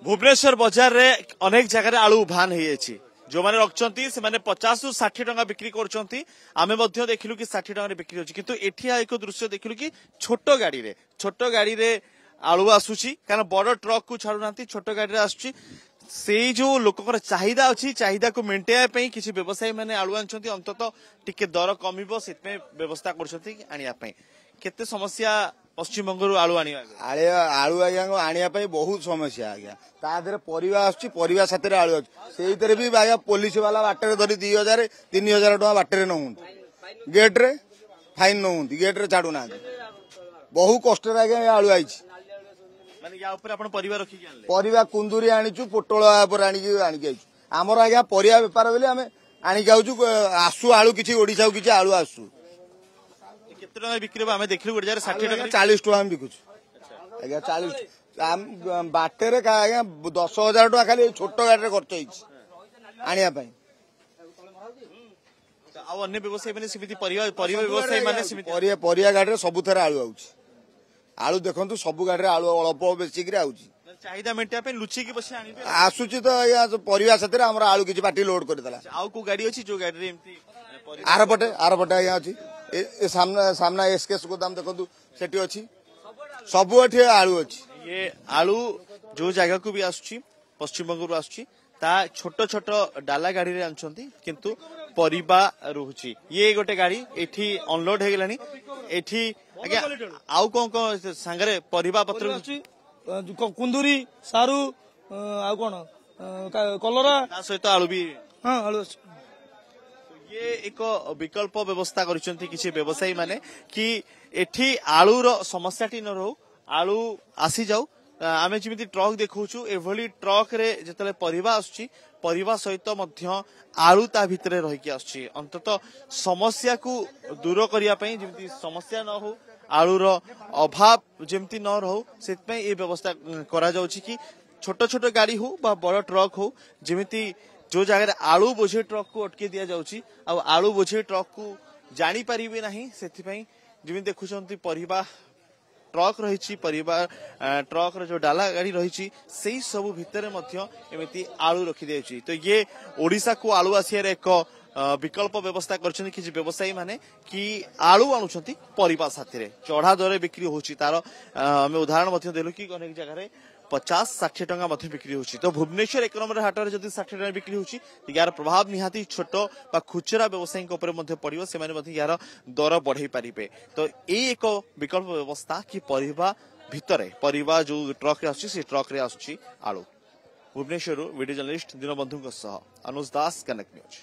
भुवनेश्वर बजार रे अनेक जगह आलू उभान हो जो मैंने रखी से 50 रु 60 टंका बिक्री कर देखिलु कि 60 टंका बिक्री होची किंतु एठी एक दृश्य देखिलु कि छोट गाड़ी रे आलू आसुची कारण बड़ ट्रक को छाड़ू ना छोट गाड़ी आसुची से जो लोकर चाहिदा अच्छी चाहिदा को मेन्टेन किसी व्यवसायी मैंने आलू आनी अंतत टिके दर कमिबो सेतमे व्यवस्था करछथि केते समस्या पश्चिम बंगरू आलू आलू आज्ञा आने बहुत समस्या आज्ञा तादे परिवा आसवा साथी आलू अच्छे भी आज्ञा पुलिस वाला बाटर धरी 2000 3000 टका बाटर नौ गेट्रे फाइन नौ गेट्रे छाड़ू ना बहु कष्ट आज्ञा आलू आई परिवा कुंदूरी आनीचु पोटल आनिकी आमर आज्ञा परिवा बेपार बोली आम आणिक आसु आलू किसी ओडिशा किसी आलू आसु बिक्री आम देखिलु 60 40 टका बिकुछु आज्ञा 40 बाटेरे आज्ञा 10,000 टका खाली छोट गाड़ी खर्च आने अन्य व्यवसायी मैंने परिवा परिवा गाड़ी सबुथ आलू आलू देखु सबु गाड़ी आलू अल्प बेसिक चाहिदा मेंटेन लुचि की बस आसुची तो परिवा साथी आम आलू किसी पार्टी लोड करदेला आउ गाड़ी अच्छी जो गाड़ी आरपटे आज्ञा अच्छी सामना एसकेस गोदाम देखु सेठी अच्छी सबु आलू अच्छी ये आलू जो जगह को भी आसुची पश्चिम बंगरू आसुची ता छोट छोट डाला गाड़ी रे आनछंती किंतु परिबा रहउची ये गोटे गाड़ी एठी अनलोड हे गेलानी एठी आज्ञा आउ कोन संगरे परिबा पत्र कुंदूरी सारू आउ कोन कलरा सहित आलू भी हां आलू ये एक विकल्प व्यवस्था करिसेंती किसी व्यवसायी माने कि एठी आलू रो समस्या टी न रहू आलू आसी जाऊ आमे जिमिति ट्रक देखौछु एभली ट्रक रे जतले परिबा आसुची परिबा सहित मध्य आलू ता भितरे रहि कि आसुची अंतत समस्या को दूर करिया पई जिमिति समस्या न हो आलू रो अभाव जिमिति न रहू सेत पई ए व्यवस्था करा जाउची कि छोट छोट गाड़ी हो बा बड़ ट्रक हो जिमिति जो जगह आलू बोझे ट्रक को अटके दिया जाउची आ आलू बोझे ट्रक को जानी परिबे नाही सेति पई जिमि देखुछंती परिबा ट्रक रही परिवार ट्रक जो डाला गाड़ी रही से सब भितर एमती आलू रखी दिया तो ये ओडिशा को आलू आसियार एक विकल्प व्यवस्था कर किसी व्यवसायी माने कि आलू आणुछंती परिवार साथी चढ़ा दर बिक्री होची तार आम उदाहरण देलु कि अनेक जगह 50-60 टंका बिक्री होची तो भुवनेश्वर 1 नंबर हाट जदि 60 टंका बिक्री होची यार प्रभाव निहाती छोट बा खुचरा व्यवसायी पड़ो से यार दर बढ़ई पारिबे तो एक विकल्प व्यवस्था कि परिवा भितरे परिवा जो ट्रक रे आसुची से ट्रक रे आसुची आलू भुवनेश्वर वीडियो जर्नलिस्ट दीनबंधु अनुज दास कनेक्ट न्यूज।